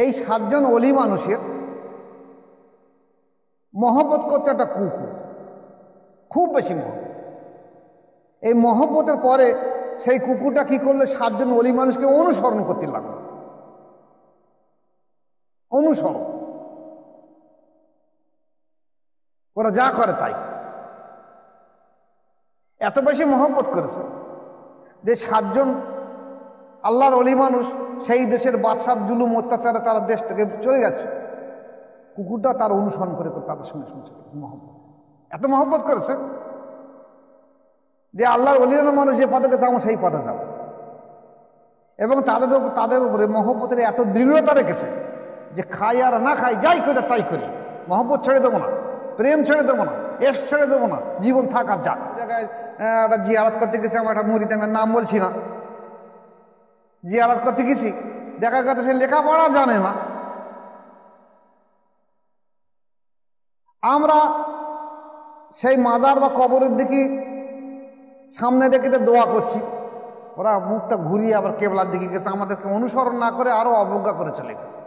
এই 7 জন অলি মানুষের মহব্বত করতে একটা কুকুর, খুব বেশি মহব্বত। এই মহব্বতের পরে সেই কুকুরটা কি করলো, 7 জন অলি মানুষকে অনুসরণ করতে লাগলো। অনুসরণ, ওরা যা করে তাই। এত বেশি মহব্বত করেছে যে 7 জন আল্লাহর অলি মানুষ সেই দেশের বাদশার জুলুম অত্যাচারে তারা দেশ থেকে চলে গেছে, কুকুরটা তার অনুসরণ করে তাদের সঙ্গে শুনছে। মহব্বত, এত মহব্বত করেছে যে আল্লাহর অলিদের মানুষ যে পদে গেছে আমরা সেই পদে যাব। এবং তাদের উপরে মহব্বতের এত দৃঢ়তা রেখেছে যে খাই আর না খাই, যাই করে তাই করি, মহব্বত ছেড়ে দেবো না, প্রেম ছেড়ে দেবো না, এস ছেড়ে দেবো না, জীবন থাকার যাক। জায়গায় একটা জিয়ারত করতে গেছি, আমার একটা মুরিদের নাম বলছি না, জিয়ারত করতে গেছি, দেখা গেছে সে লেখাপড়া জানে না। আমরা সেই মাজার বা কবরের দিকে সামনে রেখে দোয়া করছি, ওরা মুখটা ঘুরিয়ে আবার কেবলার দিকে গেছে, আমাদেরকে অনুসরণ না করে আরো অবজ্ঞা করে চলে গেছে।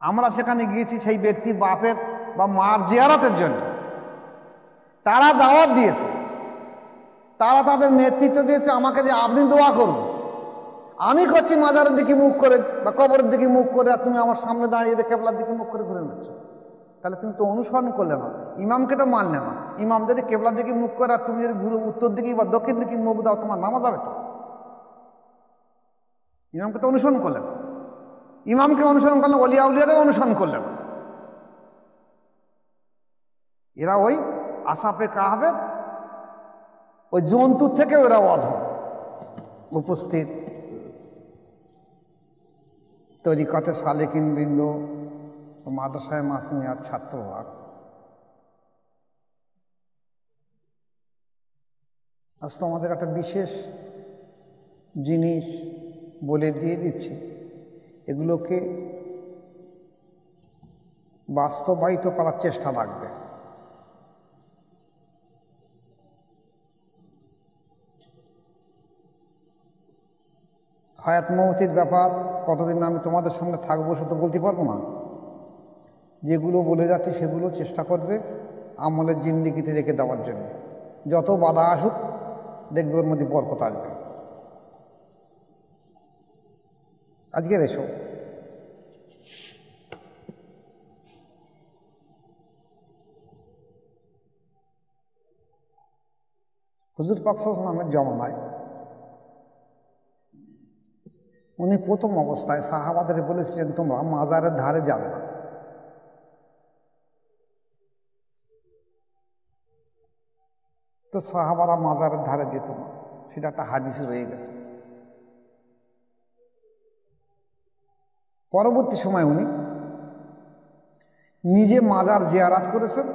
আমরা সেখানে গিয়েছি সেই ব্যক্তির বাপের বা মার জিয়ারতের জন্য, তারা দাওয়াত দিয়েছে, তারা তাদের নেতৃত্ব দিয়েছে আমাকে যে আপনি দোয়া করুন। আমি করছি মাজারের দিকে মুখ করে বা কবরের দিকে মুখ করে, আর তুমি আমার সামনে দাঁড়িয়ে কেবলার দিকে মুখ করে ঘুরে নিচ্ছ, তাহলে তুমি তো অনুসরণ করলে না, ইমামকে তো মানলে না। ইমাম যদি কেবলার দিকে মুখ করে আর তুমি যদি ঘুরে উত্তর দিকে বা দক্ষিণ দিকে মুখ দাও, তোমার নামাজ যাবে তো? ইমামকে তো অনুসরণ করলে না। ইমামকে অনুসরণ করলে ওলিয়া উলিয়াদের অনুসরণ করলে না। এরা ওই আসাপে কাহাবের ওই জন্তুর থেকে ওরা অধম। উপস্থিত তরিকতে সালেকিন বৃন্দ, মাদ্রাসায় মাসুমিয়ার ছাত্ররা, আজ তো আমাদের একটা বিশেষ জিনিস বলে দিয়ে দিচ্ছি, এগুলোকে বাস্তবায়িত করার চেষ্টা লাগবে। হায়াত মৌতির ব্যাপার কতদিন আমি তোমাদের সামনে থাকবো সে তো বলতে পারবো না। যেগুলো বলে যাচ্ছে সেগুলো চেষ্টা করবে আমলের জিন্দিগিতে রেখে দেওয়ার জন্য। যত বাধা আসুক দেখবে ওর মধ্যে বরকত আসবে। আজকের এসো হুজুর পাক সাল্লাল্লাহু আলাইহি ওয়াসাল্লামের জমানায় উনি প্রথম অবস্থায় সাহাবাদের বলেছিলেন তোমরা মাজারের ধারে যাবে না। তো সাহাবারা মাজারের ধারে যেত না, সেটা একটা হাদিসে রয়ে গেছে। পরবর্তী সময় উনি নিজে মাজার জিয়ারাত করেছেন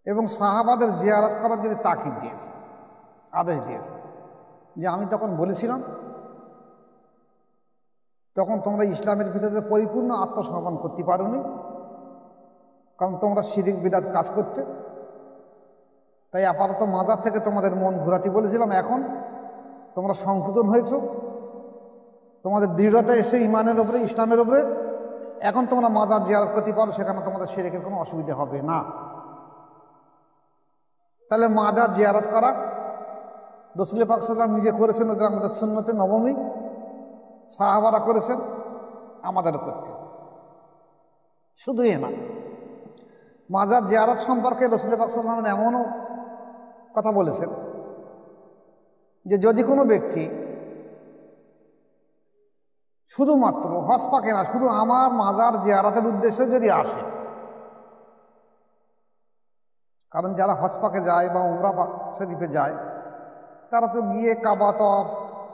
এবং সাহাবাদের জিয়ারাত করার জন্য তাকিদ দিয়েছেন, আদেশ দিয়েছেন যে আমি তখন বলেছিলাম তখন তোমরা ইসলামের ভিতরে পরিপূর্ণ আত্মসমর্পণ করতে পারোনি, কারণ তোমরা শিরিক বিদআত কাজ করতে, তাই আপাতত মাজার থেকে তোমাদের মন ঘোরাতে বলেছিলাম। এখন তোমরা সংশোধন হয়েছ, তোমাদের দৃঢ়তা এসে ইমানের উপরে, ইসলামের উপরে, এখন তোমরা মাজার জিয়ারত করতে পারো, সেখানে তোমাদের শিরকের কোনো অসুবিধা হবে না। তাহলে মাজার জিয়ারত করা রাসূল পাক সাল্লাল্লাহু আলাইহি ওয়াসাল্লাম নিজে করেছেন, ওদের আমাদের সুন্নতে নবমী, সাহাবারা করেছেন, আমাদের করতে। শুধু এ না, মাজার জিয়ারত সম্পর্কে রাসূল পাক সাল্লাল্লাহু আলাইহি ওয়াসাল্লাম এমনও কথা বলেছেন যে যদি কোনো ব্যক্তি শুধুমাত্র হজ পাকে না, শুধু আমার মাজার জিয়ারতের উদ্দেশ্যে যদি আসে, কারণ যারা হজ পাকে যায় বা উমরা শরীফে যায় তারা তো গিয়ে কাবা তওয়াফ,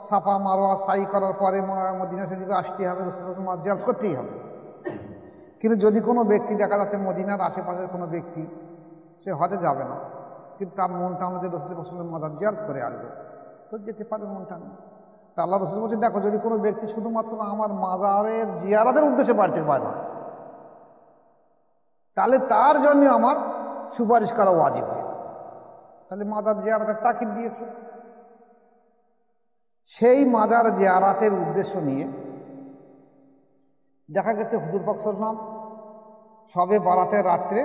সাফা মারওয়া সাই করার পরে মদিনা শরীফে আসতে হবে, রাসূলুল্লাহর মাজার জিয়ারত করতেই হবে। কিন্তু যদি কোনো ব্যক্তি দেখা যাচ্ছে মদিনার আশেপাশের কোনো ব্যক্তি সে হজে যাবে না, কিন্তু তার মনটা আমাদের রাসূলের মাজার জিয়ারত করে আসবে, তো যেতে পারে মনটা নেই। তা আল্লাহ রাসূল বলছে দেখো যদি কোনো ব্যক্তি শুধুমাত্র আমার মাজারের জিয়ারতের উদ্দেশ্যে বাড়তে পারে না, তাহলে তার জন্য আমার সুপারিশ করা ওয়াজিব হয়। তাহলে মাজার জিয়ারতের তাকিদ দিয়েছে। সেই মাজার জিয়ারতের উদ্দেশ্য নিয়ে দেখা গেছে হুজুর পাক সাল্লাল্লাহু আলাইহি ওয়াসাল্লাম সবে বারাতের রাত্রে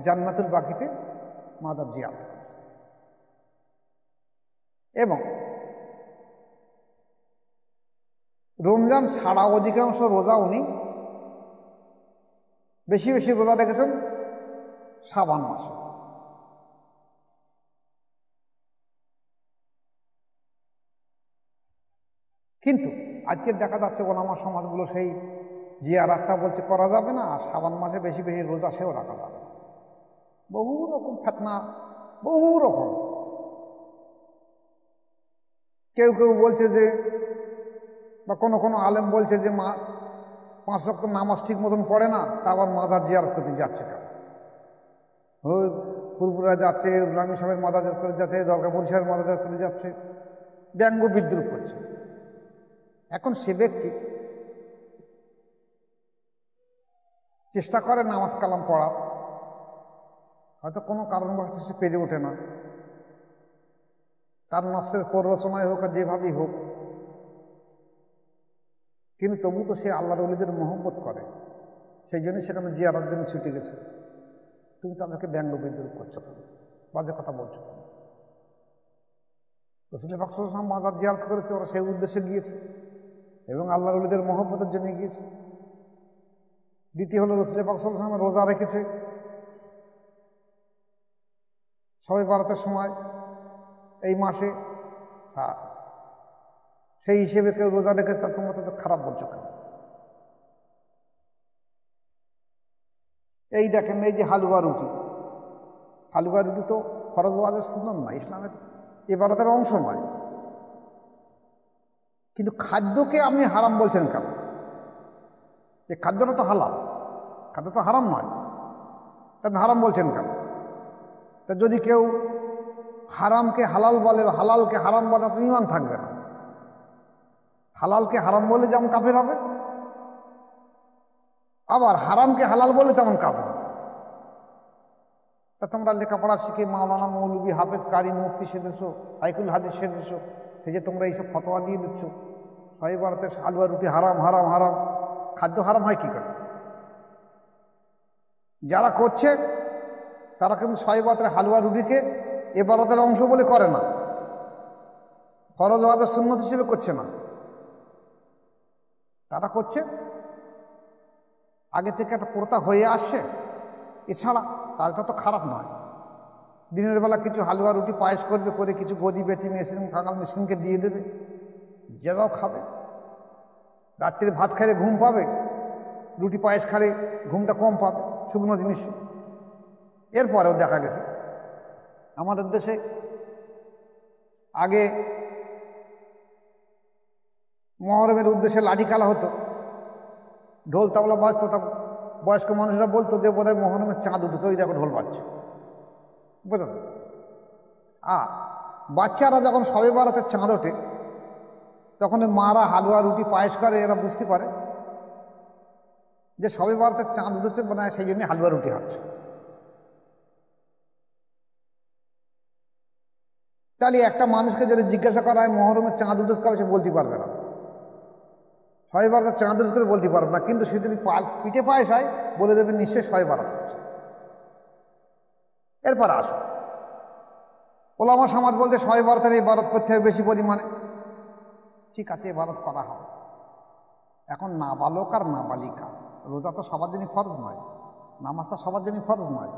জান্নাতুল বাকিতে মাদার জিয়ারত করেছে। এবং রমজান ছাড়া অধিকাংশ রোজা উনি বেশি বেশি রোজা রেখেছেন শাবান মাসে। কিন্তু আজকে দেখা যাচ্ছে ওলামা সমাজগুলো সেই জিয়ারাতটা বলছে করা যাবে না, আর শাবান মাসে বেশি বেশি রোজা সেও রাখা যাবে না। বহু রকম ফিতনা, বহু রকম। কেউ কেউ বলছে যে, বা কোনো কোনো আলেম বলছে যে 5 ওয়াক্ত নামাজ ঠিক মতন পড়ে না, তা আবার মাজার জিয়ারত করতে যাচ্ছে কেন? ফুরফুরা যাচ্ছে, ইব্রাহিম সাহেবের মাজার জিয়ারত করে যাচ্ছে, দরগাপুর সাহেবের মাজার জিয়ারত করে যাচ্ছে, ব্যঙ্গ বিদ্রুপ করছে। এখন সে ব্যক্তি চেষ্টা করে নামাজ কালাম পড়ার, হয়তো কোনো কারণবশত সে পেরে ওঠে না, তার নফসের প্ররোচনায় হোক আর যেভাবেই হোক, কিন্তু তবু তো সে আল্লাহর ওলিদের মহব্বত করে, সেই জন্য সেখানে জিয়ারত জন্য ছুটে গেছে। তুমি তাদেরকে ব্যঙ্গ বিদ্রুপ করছো কেন, বাজে কথা বলছো কেন? রাসূল পাক সাল্লাল্লাহু আলাইহি ওয়াসাল্লাম মাজার জিয়ারত করেছে, ওরা সেই উদ্দেশ্যে গিয়েছে এবং আল্লাহর ওলিদের মহব্বতের জন্য গিয়েছে। দ্বিতীয় হলো রাসূল পাক সাল্লাল্লাহু আলাইহি ওয়াসাল্লাম রোজা রেখেছে সবে বারাতের সময় এই মাসে, সেই হিসেবে কেউ রোজা রেখেছে, তার তোমরা তো খারাপ বলছো কেন? এই দেখেন, এই যে হালুয়া রুটি, হালুয়া রুটি তো ফরজ ওয়াজিব সুন্নাত নয়, ইসলামের ইবাদতের অংশ নয়, কিন্তু খাদ্যকে আপনি হারাম বলছেন কেন? এই খাদ্যটা তো হালাল, খাদ্য তো হারাম নয়, আপনি হারাম বলছেন কেন? তা যদি কেউ হারামকে হালাল বলে, হালালকে হারাম বলে, তো ঈমান থাকবে না। হালালকে হারাম বলে যেমন কাফের হবে, আবার হারামকে হালাল বলে তেমন কাফের হবে। তা তোমরা লেখাপড়া শিখে মাওলানা, মৌলবি, হাফেজ, কারি, মুফতি সেজেছো, হাইকুল হাদিস সেজেছো, সেই যে তোমরা এইসব ফতোয়া দিয়ে দিচ্ছ সবে বারাতে হালুয়া রুটি হারাম হারাম হারাম। খাদ্য হারাম হয় কী করে? যারা করছে তারা কিন্তু সবে বারাতের হালুয়া রুটিকে ইবাদতের অংশ বলে করে না, ফরজ ওয়াজিব সুন্নাত হিসেবে করছে না। তারা করছে আগে থেকে একটা প্রথা হয়ে আসছে, এছাড়া কাজটা তো খারাপ নয়। দিনের বেলা কিছু হালুয়া রুটি পায়েস করবে, করে কিছু গদি বেতি মেশিন কাঙাল মেশিনকে দিয়ে দেবে, যারাও খাবে। রাত্রির ভাত খেলে ঘুম পাবে, রুটি পায়েস খেলে ঘুমটা কম পাবে, শুকনো জিনিস। এরপরেও দেখা গেছে আমাদের দেশে আগে মহরমের উদ্দেশ্যে লাঠি খেলা হতো, ঢোল তাবলা বাজতো, তা বয়স্ক মানুষরা বলতো যে বোধহয় মহরমের চাঁদ উঠেছে, ওই দেখো ঢোল বাজছে, বোঝা যেত। আর বাচ্চারা যখন সবে বারাতের চাঁদ ওঠে, তখন মারা হালুয়া রুটি পায়েস করে, এরা বুঝতে পারে যে সবে বারাতের চাঁদ উঠেছে, মনে হয় সেই জন্য হালুয়া রুটি হচ্ছে। তাহলে একটা মানুষকে যদি জিজ্ঞাসা করা হয় মহরমের চাঁদ উঠেছে কবে, সে বলতে পারবে না। সবে বারাতের চাঁদ উঠেছে করে বলতে পারবে না, কিন্তু সে যদি পিঠে পায়েস হয় বলে দেবে নিশ্চয়ই সবে বারাত হচ্ছে। এরপর আসো, ওলামা সমাজ বলতে সবে বারাতের ইবাদত করতে হবে বেশি পরিমাণে। ঠিক আছে, ইবাদত করা হবে। এখন নাবালক আর নাবালিকা, রোজা তো সবার জন্যই ফরজ নয়, নামাজটা সবার জন্যই ফরজ নয়,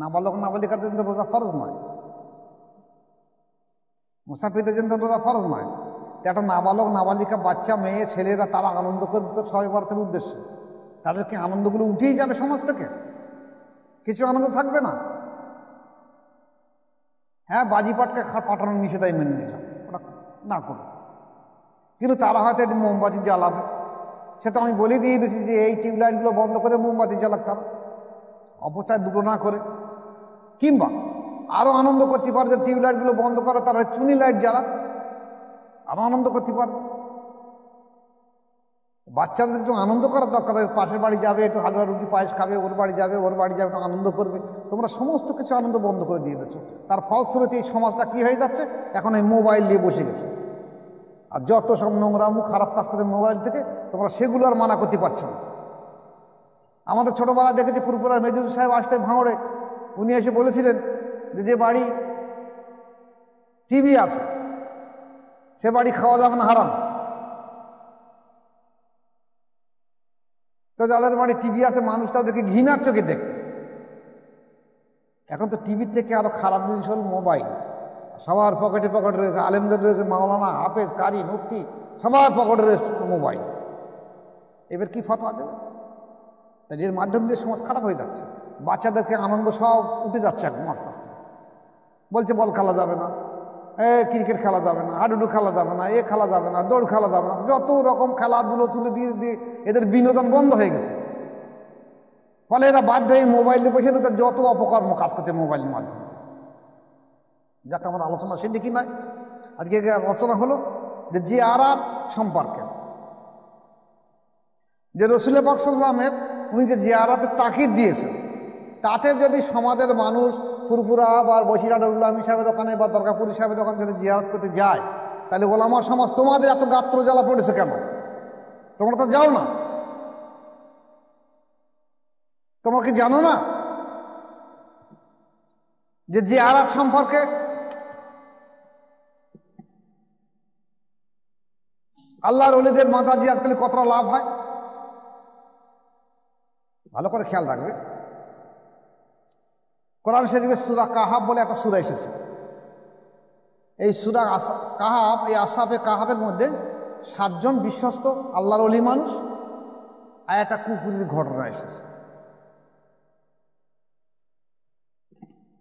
নাবালক নাবালিকার জন্য রোজা ফরজ নয়, মুসাফিরদের জন্য রোজা ফরজ নয়। একটা নাবালক নাবালিকা বাচ্চা মেয়ে ছেলেরা তারা আনন্দ করবে তো সবে বারাতের উদ্দেশ্যে, তাদেরকে আনন্দগুলো উঠেই যাবে সমাজ থেকে, কিছু আনন্দ থাকবে না। হ্যাঁ, বাজিপাটকে পাঠানোর নিষেধাই মেনে নিলাম, ওটা না করো, কিন্তু তারা হয়তো একটু মোমবাতি জ্বালাবে, সে তো আমি বলে দিয়ে দিয়েছি যে এই টিউবলাইটগুলো বন্ধ করে মোমবাতি জ্বালাক, তারা অপচয় দুটো না করে। কিংবা আরও আনন্দ করতে পারে যে টিউবলাইটগুলো বন্ধ করে, তারা চুনি লাইট জ্বালাক, আরও আনন্দ করতে পারে। বাচ্চাদের একটু আনন্দ করার দরকার, পাশের বাড়ি যাবে, একটু হালুয়া রুটি পায়েস খাবে, ওর বাড়ি যাবে, একটু আনন্দ করবে। তোমরা সমস্ত কিছু আনন্দ বন্ধ করে দিয়ে দিচ্ছ, তার ফলশ্রুতি এই সমাজটা কী হয়ে যাচ্ছে, এখন এই মোবাইল নিয়ে বসে গেছে। আর যত সব নোংরামু খারাপ কাজ করতে মোবাইল থেকে, তোমরা সেগুলো আর মানা করতে পারছো না। আমাদের ছোটোবেলা দেখেছি পুরপুরার মেজুর সাহেব আসতে ভাঙড়ে, উনি এসে বলেছিলেন যে বাড়ি টিভি আছে সে বাড়ি খাওয়া যাবে না, হারাম। তো যাদের বাড়ি টিভি আছে মানুষ তাদেরকে ঘৃণার চোখে দেখতে। এখন তো টিভির থেকে আরো খারাপ জিনিস হল মোবাইল। সবার পকেটে পকেটে রয়েছে, আলেমদের রয়েছে, মাওলানা, হাফেজ, কারি, মুফতি, সবার পকেটে রয়েছে মোবাইল। এবার কি ফতোয়া দেবে? তাই এর মাধ্যম দিয়ে সমাজ খারাপ হয়ে যাচ্ছে। বাচ্চাদেরকে আনন্দ সব উঠে যাচ্ছে একদম আস্তে আস্তে। বলছে বল খেলা যাবে না, ক্রিকেট খেলা যাবে না, হাডুডু খেলা যাবে না, খেলা যাবে না, দৌড় খেলা যাবে না, যত রকম খেলাধুলো তুলে দিয়ে দিয়ে এদের বিনোদন বন্ধ হয়ে গেছে। ফলে এরা বাধ্য হয়ে মোবাইলে বসে তাদের যত অপকর্ম কাজ করছে মোবাইলের মাধ্যমে। যাকে আমার আলোচনা সে দেখি নাই। আজকে আলোচনা হলো যে জিয়ারাত সম্পর্কে, যে রসুল পাক সাল্লাল্লাহু আলাইহি ওয়াসাল্লামের উনি যে জিয়ারাতের তাকিদ দিয়েছেন, তাতে যদি সমাজের মানুষ ফুরফুরা বা বসিরহাটের উল্লামী সাহেবের ওখানে বা দরগাপুরি সাহেবের ওখানে যদি জিয়ারত করতে যায়, তাহলে ওলামা সমাজ তোমাদের এত গাত্র জ্বালা পড়েছে কেন? তোমরা তো যাও না, তোমরা কি জানো না যে জিয়ারত সম্পর্কে আল্লাহর ওলিদের মাথা জিয়ারত করলে কতটা লাভ হয়? ভালো করে খেয়াল রাখবে। কোরআন শরীফের সূরা কাহাব বলে একটা সূরা এসেছে। এই সূরা কাহাব, এই আসহাবে কাহাবের মধ্যে 7 জন বিশ্বস্ত আল্লাহর ওলি মানুষ আর একটা কুকুরের ঘটনা এসেছে।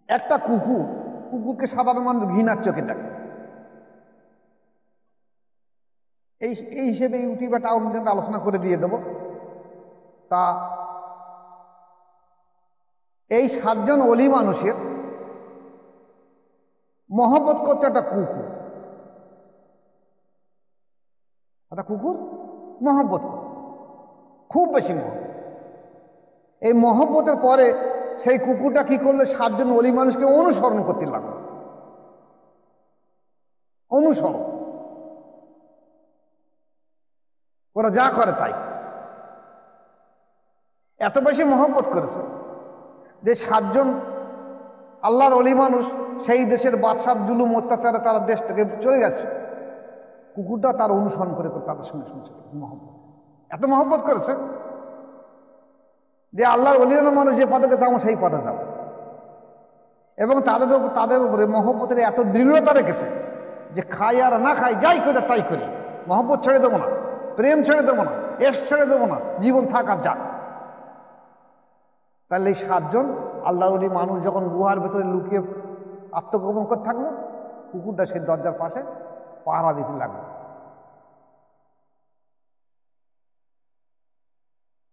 একটা কুকুরকে সাধারণ মানুষ ঘৃণার চোখে দেখে। এই হিসেবে ইউটিউবে একটা আলোচনা করে দিয়ে দেব। তা এই 7 জন অলি মানুষের মহব্বত করতে একটা কুকুর মহব্বত করতে, খুব বেশি মহব্বত। এই মহব্বতের পরে সেই কুকুরটা কি করলো? 7 জন অলি মানুষকে অনুসরণ করতে লাগলো। অনুসরণ, ওরা যা করে তাই। এত বেশি মহব্বত করেছে যে 7 জন আল্লাহর অলি মানুষ সেই দেশের বাদশার জুলুম অত্যাচারে তারা দেশ থেকে চলে গেছে। কুকুরটা তার অনুসরণ করে তাদের সঙ্গে সঙ্গে চলে গেছে। মহব্বত, এত মহব্বত করেছে যে আল্লাহর অলিদের মানুষ যে পদে গেছে আমরা সেই পদে যাব। এবং তাদের উপরে মহব্বতের এত দৃঢ়তা রেখেছে যে খাই আর না খাই, যাই করে তাই করি, মহব্বত ছেড়ে দেবো না, প্রেম ছেড়ে দেবো না, এশ ছেড়ে দেবো না, জীবন থাকার যাক। তাহলে এই 7 জন আল্লাহর ওলি মানুষ যখন গুহার ভেতরে লুকিয়ে আত্মগোপন করে থাকলো, কুকুরটা সেই দরজার পাশে পাহারা দিতে লাগলো।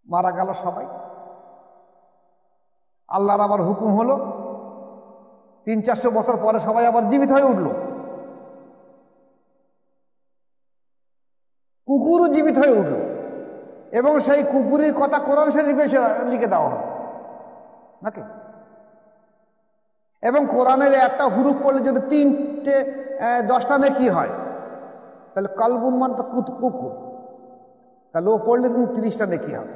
মারা গেল সবাই। আল্লাহর আবার হুকুম হলো, 300-400 বছর পরে সবাই আবার জীবিত হয়ে উঠল। কুকুরও জীবিত হয়ে উঠল এবং সেই কুকুরের কথা কোরআন শরীফে লিখে দেওয়া হলো নাকি। এবং কোরআনের একটা হুরুফ পড়লে যদি 10টা নেকি হয়, তাহলে কালবুন মানে তো কুকুর, তাহলে ও পড়লে কিন্তু 30টা নেকি হবে।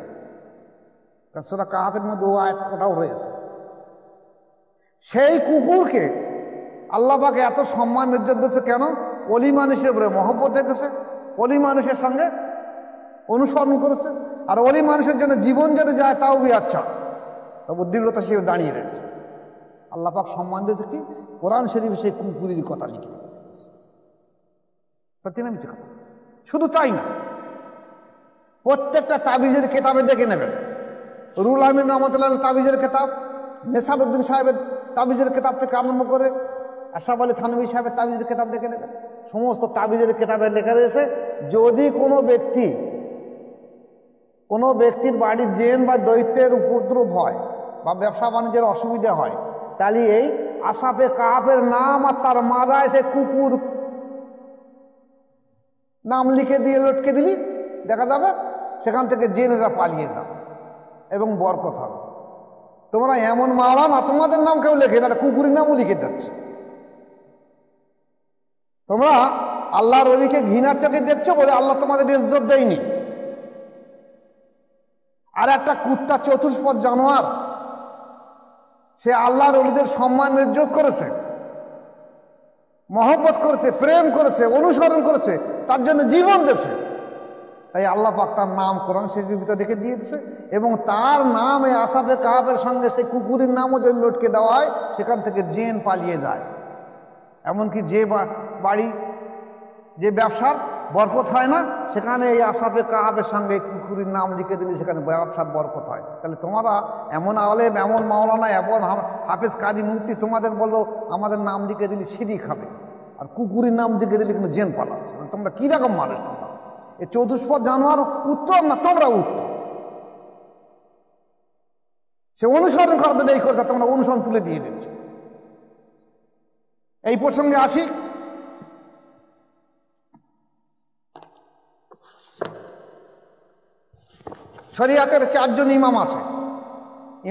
কারণ সূরা কাহাফের মধ্যে ওটাও রয়েছে। সেই কুকুরকে আল্লাহ পাক এত সম্মান ইজ্জত দিচ্ছে কেন? অলি মানুষের উপরে মহব্বত রেখেছে, অলি মানুষের সঙ্গে অনুসরণ করেছে, আর অলি মানুষের জন্য জীবন যদি যায় তাও বি আচ্ছা, তবু দৃঢ়তা সে দাঁড়িয়ে রয়েছে। আল্লাহ পাক সম্মান দিয়েছে কি? কোরআন শরীফে সেই কুকুরের কথা লিখে রেখেছে। প্রতিনামিত কথা। শুধু তাই না, প্রত্যেকটা তাবিজের কেতাবে দেখে নেবেন। রুহুল আমিন রহমতুল্লাহ তাবিজের কেতাব, নেসারউদ্দিন সাহেবের তাবিজের কেতাব থেকে আরম্ভ করে আশরাফ আলী থানভী সাহেবের তাবিজের কেতাব দেখে নেবেন। সমস্ত তাবিজের কেতাবে লেখা রয়েছে, যদি কোনো ব্যক্তির বাড়ির জেন বা দৈত্যের উপদ্রব হয় বা ব্যবসা বাণিজ্যের অসুবিধা হয়, তাহলে এই আসহাবে কাহাফের নাম আর তার মাজায় সে কুকুর নাম লিখে দিয়ে লটকে দিলি, দেখা যাবে সেখান থেকে জেনেরা পালিয়ে যাবে এবং বরকত হবে। তোমরা এমন মারা না, তোমাদের নাম কেউ লেখে না, কুকুরের নামও লিখে যাচ্ছে। তোমরা আল্লাহর ওলিকে ঘৃণার চোখে দেখছো বলে আল্লাহ তোমাদের ইজ্জত দেয়নি। আর একটা কুত্তা চতুষ্পদ জানোয়ার, সে আল্লাহর ওলিদের সম্মান ইজ্জত করেছে, মহব্বত করেছে, প্রেম করেছে, অনুসরণ করেছে, তার জন্য জীবন দিয়েছে। তাই আল্লাহ পাক তার নাম কোরআন শরীফের ভিতরে রেখে দিয়েছে, এবং তার নাম এই আসহাবে কাহাফের সঙ্গে সেই কুকুরের নামও যদি লটকে দেওয়া হয়, সেখান থেকে জিন পালিয়ে যায়। এমনকি যে বাড়ি, যে ব্যবসার বরকত হয় না, সেখানে এই আসহাবে কাহাফের সঙ্গে কুকুরের নাম লিখে দিলে সেখানে ব্যবসার বরকত হয়। তাহলে তোমরা এমন আলেম, এমন মাওলানা, এমন হাফেজ, কাজী, মুফতি, তোমাদের বললো আমাদের নাম লিখে দিলে সিঁড়ি খাবে, আর কুকুরের নাম লিখে দিলে কিন্তু জেন পালাচ্ছে। তোমরা কীরকম মানুষ? তোমরা এই চতুষ্পদ জানোয়ার উত্তম না তোমরা উত্তম? সে অনুসরণ করতে দেরি করছে, তোমরা অনুসরণ তুলে দিয়ে দিচ্ছ। এই প্রসঙ্গে আসি। শরিয়াতের 4 জন ইমাম আছে,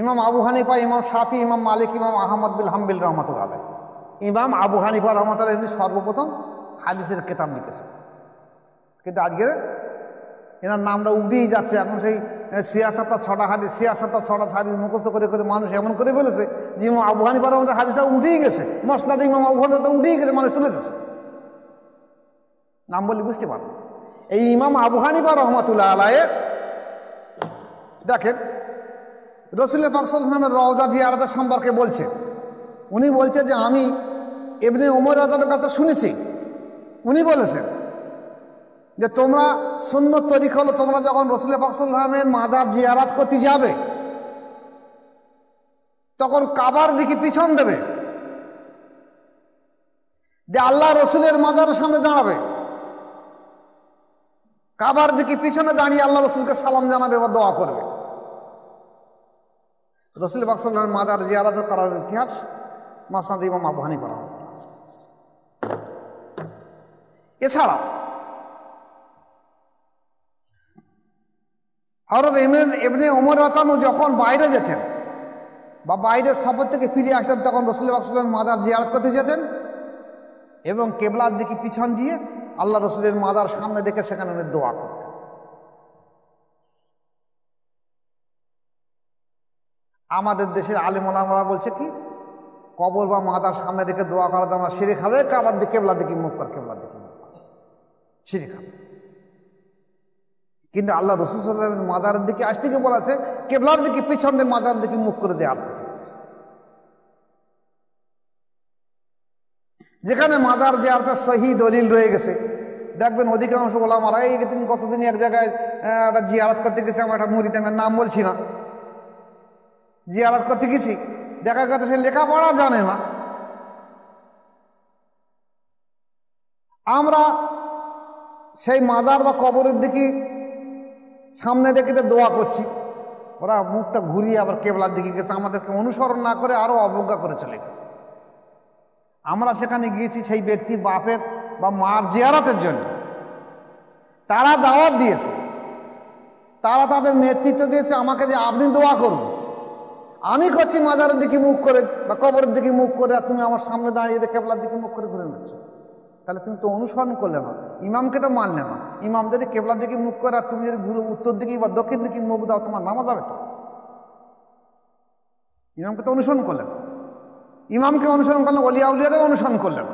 ইমাম আবু হানিফা, ইমাম শাফি, ইমাম মালিক, ইমাম আহমদ বিন হাম্বল রহমাতুল্লাহ আলাইহি। ইমাম আবু হানিফা রহমাতুল্লাহ আলাইহি সর্বপ্রথম হাদিসের কিতাব লিখেছে, কিন্তু আজকে এনার নামটা উঠেই যাচ্ছে। এখন সেই 6টা হাদিস, 6টা হাদিস মুখস্থ করে করে মানুষ এমন করে ফেলেছে যে ইমাম আবু হানিফা রহমাতুল্লাহ হাদিসটা উঠেই গেছে, মসনাদ ইমাম আবু হানিফা উঠেই গেছে, মানুষ তুলে দিচ্ছে। নাম বললে বুঝতে পারো। এই ইমাম আবু হানিফা রহমাতুল্লাহ আলাইহি দেখেন, রাসূল পাক সাল্লাল্লাহু আলাইহি ওয়াসাল্লামের রওজা জিয়ারত সম্পর্কে বলছে। উনি বলছে যে আমি ইবনে উমর রাদিয়াল্লাহু কাছে শুনেছি, উনি বলেছেন যে তোমরা সুন্নত তরিকা হলো, তোমরা যখন রাসূল পাক সাল্লাল্লাহু আলাইহি ওয়াসাল্লামের মাজার জিয়ারত করতে যাবে, তখন কাবার দিকে পিছন দেবে, যে আল্লাহ রসুলের মাজারের সামনে দাঁড়াবে, কাবার দিকে পিছনে দাঁড়িয়ে আল্লাহ রসুলকে সালাম জানাবে বা দোয়া করবে। রাসূল পাক সাল্লাল্লাহু আলাইহি ওয়াসাল্লামের মাজার জিয়ারত করার ইতিহাস মুসনাদ ইমাম আবু হানিফা রাহমাতুল্লাহ। এছাড়া হযরত ইবনে উমর রাদিয়াল্লাহু আনহু যখন বাইরে যেতেন বা বাইরের সফর থেকে ফিরে আসতেন, তখন রাসূল পাক সাল্লাল্লাহু আলাইহি ওয়াসাল্লামের মাজার জিয়ারত করতে যেতেন এবং কেবলার দিকে পিছন দিয়ে আল্লাহ রসুলের মাজার সামনে দেখে সেখানে উনি দোয়া করতেন। আমাদের দেশের আলেম ওলামারা বলছে কি, কবর বা মাজার সামনে দেখে দোয়া করা তো আমরা শিরক হবে, কাবার দিকে কেবলার দিকে মুখ কর, কেবলার দিকে মুখ কর, শিরক হবে। কিন্তু আল্লাহ রসুল সাল্লাল্লাহু আলাইহি ওয়াসাল্লাম মাজারের দিকে আসতে গিয়ে বলেছে কেবলার দিকে পিছন দিয়ে মাজার দিকে মুখ করে দেওয়া। যেখানে মাজার জিয়ারতের সহি দলিল রয়ে গেছে, দেখবেন অধিকাংশ ওলামারা এই কতদিন এক জায়গায় একটা জিয়ারত করতে গেছে, আমার একটা মুরিদ, আমার নাম বলছি না, জিয়ারত করতে গেছি, দেখা গেছে সে লেখাপড়া জানে না। আমরা সেই মাজার বা কবরের দিকে সামনে রেখে দোয়া করছি, ওরা মুখটা ঘুরিয়ে আবার কেবলার দিকে গেছে, আমাদেরকে অনুসরণ না করে আরো অবজ্ঞা করে চলে গেছে। আমরা সেখানে গিয়েছি সেই ব্যক্তির বাপের বা মার জিয়ারতের জন্য, তারা দাওয়াত দিয়েছে, তারা তাদের নেতৃত্ব দিয়েছে আমাকে যে আপনি দোয়া করুন। আমি করছি মাজারের দিকে মুখ করে বা কবরের দিকে মুখ করে, আর তুমি আমার সামনে দাঁড়িয়ে কেবলার দিকে মুখ করে ঘুরে নিচ্ছ। তাহলে তুমি তো অনুসরণ করলে না, ইমামকে তো মানলে না। ইমাম যদি কেবলার দিকে মুখ করে আর তুমি যদি উত্তর দিকে বা দক্ষিণ দিকে মুখ দাও, তোমার নামাজ যাবে তো? ইমামকে তো অনুসরণ করলে না। ইমামকে অনুসরণ করলে ওলিয়া উলিয়াদের অনুসরণ করলেন।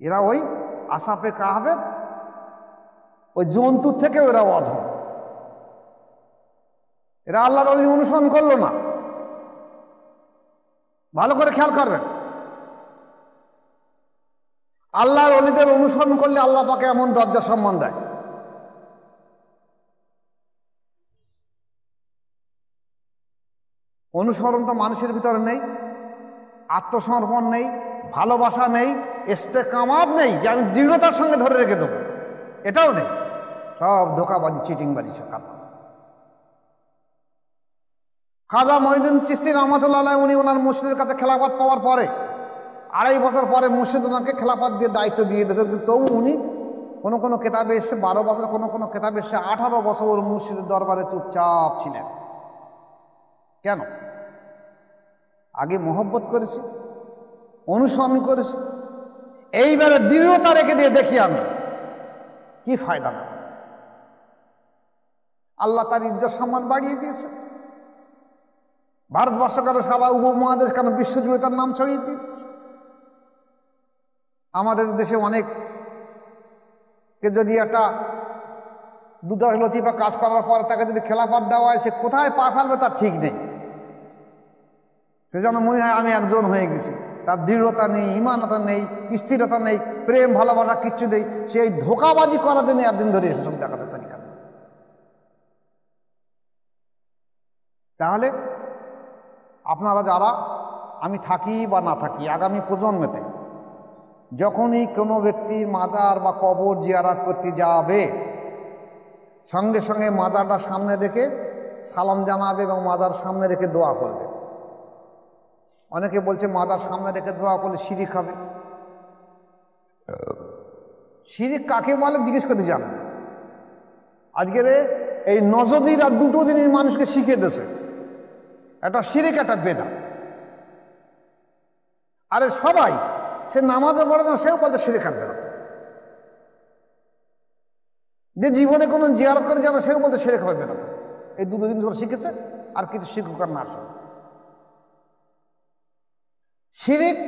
এরা ওই আসহাবে কাহাফের ওই জন্তুর থেকে এরা অধম, এরা আল্লাহর ওলি অনুসরণ করলো না। ভালো করে খেয়াল করবেন, আল্লাহর ওলিদের অনুসরণ করলে আল্লাহ পাকে এমন দরজা সম্মান দেয়। অনুসরণ তো মানুষের ভিতরে নেই, আত্মসমর্পণ নেই, ভালোবাসা নেই, ইস্তেকামাত নেই যে আমি দৃঢ়তার সঙ্গে ধরে রেখে দেবো, এটাও নেই। সব ধোকাবাজি, চিটিংবাজি সব। খাজা মঈনুদ্দিন চিশতি রহমাতুল্লাহ আলাইহি উনি ওনার মুর্শিদের কাছে খেলাফত পাওয়ার পরে 2.5 বছর পরে মুর্শিদ ওনাকে খেলাফত দিয়ে দায়িত্ব দিয়ে দিয়েছে, কিন্তু তবু উনি কোনো কোনো কেতাবে এসে 12 বছর, কোনো কোনো কেতাবে এসে 18 বছর মুর্শিদের দরবারে চুপচাপ ছিলেন। কেন? আগে মহব্বত করেছে, অনুসরণ করেছে, এইবারে দৃঢ়তা রেখে দিয়ে দেখি আমি কি ফায়দা না। আল্লাহ তার ইজ্জত সম্মান বাড়িয়ে দিয়েছে। ভারতবর্ষ কেন, সারা উপমহাদেশ কেন, বিশ্বজুড়ে তার নাম ছড়িয়ে দিয়েছে। আমাদের দেশে অনেককে যদি একটা 2-10 লতিফা কাজ করার পর তাকে যদি খেলাফত দেওয়া হয়, সে কোথায় পা ফেলবে তার ঠিক নেই। সে যেন মনে হয় আমি একজন হয়ে গেছি। তার দৃঢ়তা নেই, ইমানতা নেই, স্থিরতা নেই, প্রেম ভালোবাসা কিচ্ছু নেই। সে এই ধোঁকাবাজি করার জন্য একদিন ধরে এসেছিল দেখাতে তরিকা। তাহলে আপনারা যারা, আমি থাকি বা না থাকি, আগামী প্রজন্মেতে যখনই কোনো ব্যক্তি মাজার বা কবর জিয়ারত করতে যাবে, সঙ্গে সঙ্গে মাজারটা সামনে রেখে সালাম জানাবে এবং মাজার সামনে রেখে দোয়া করবে। অনেকে বলছে মাজার সামনে রেখে দোয়া করলে শিরিক হবে। শিরিক কাকে বলে জিজ্ঞেস করতে যান। আজকের এই নজদিরা দুটো জিনিস মানুষকে শিখিয়ে দিয়েছে, একটা শিরিক, একটা বেদা। আরে সবাই, সে নামাজও পড়ে না, সেও বলতে শিরিক আর বেদা। যে জীবনে কোনো জিয়ারত করে যাবে সেও বলতে শিরিক হবে বেদা। এই দুটো জিনিস ওরা শিখেছে, আর কিছু শিক্ষক আর না। শিরিক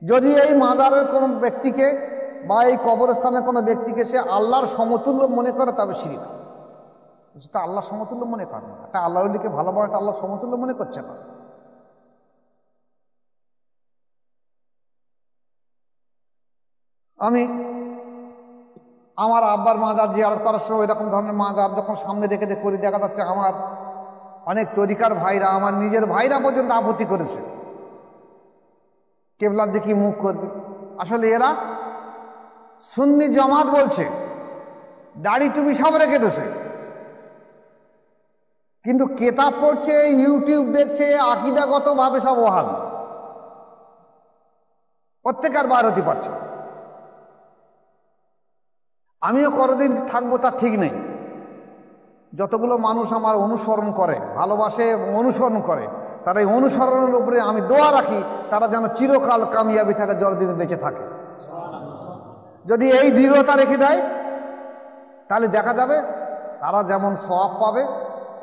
যদি এই মাজারের কোনো ব্যক্তিকে বা এই কবরস্থানের কোনো ব্যক্তিকে সে আল্লাহর সমতুল্য মনে করে, তবে শিরিক হবে। সেটা আল্লাহর সমতুল্য মনে করে না। একটা আল্লাহর লিখে ভালোবাসা আল্লাহর সমতুল্য মনে করছে না। আমি আমার আব্বার মাজার জিয়ারত করার সময় এরকম ধরনের মাজার যখন সামনে রেখে করি, দেখা যাচ্ছে আমার অনেক তরিকার ভাইরা, আমার নিজের ভাইরা পর্যন্ত আপত্তি করেছে, কেবলার দিকে মুখ করবে। আসলে এরা সুন্নি জামাত বলছে, দাড়ি টুপি সব রেখে দিয়েছে, কিন্তু কেতাব পড়ছে, ইউটিউব দেখছে, আকিদাগতভাবে সব ওহাবি। প্রত্যেকের বার হতে পারছে। আমিও কতদিন থাকবো তার ঠিক নেই। যতগুলো মানুষ আমার অনুসরণ করে, ভালোবাসে এবং অনুসরণ করে, তারা এই অনুসরণের উপরে আমি দোয়া রাখি তারা যেন চিরকাল কামিয়াবি থাকে, যতদিন বেঁচে থাকে। যদি এই দৃঢ়তা রেখে দেয় তাহলে দেখা যাবে তারা যেমন সওয়াব পাবে,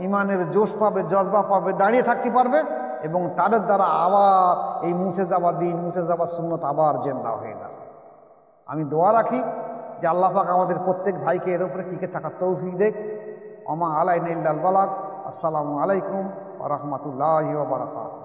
ইমানের জোশ পাবে, জজবা পাবে, দাঁড়িয়ে থাকতে পারবে, এবং তাদের দ্বারা আবার এই মুছে যাওয়া দিন, মুছে যাওয়া সুন্নত আবার জিন্দা হয়ে যাবে। আমি দোয়া রাখি যে আল্লাহ পাক আমাদের প্রত্যেক ভাইকে এর উপরে টিকে থাকার তৌফিক দেখ। ওমা আলাইনা ইল্লাল বালাগ। আসসালামু আলাইকুম ওয়া রাহমাতুল্লাহি ওয়া বারাকাতুহু।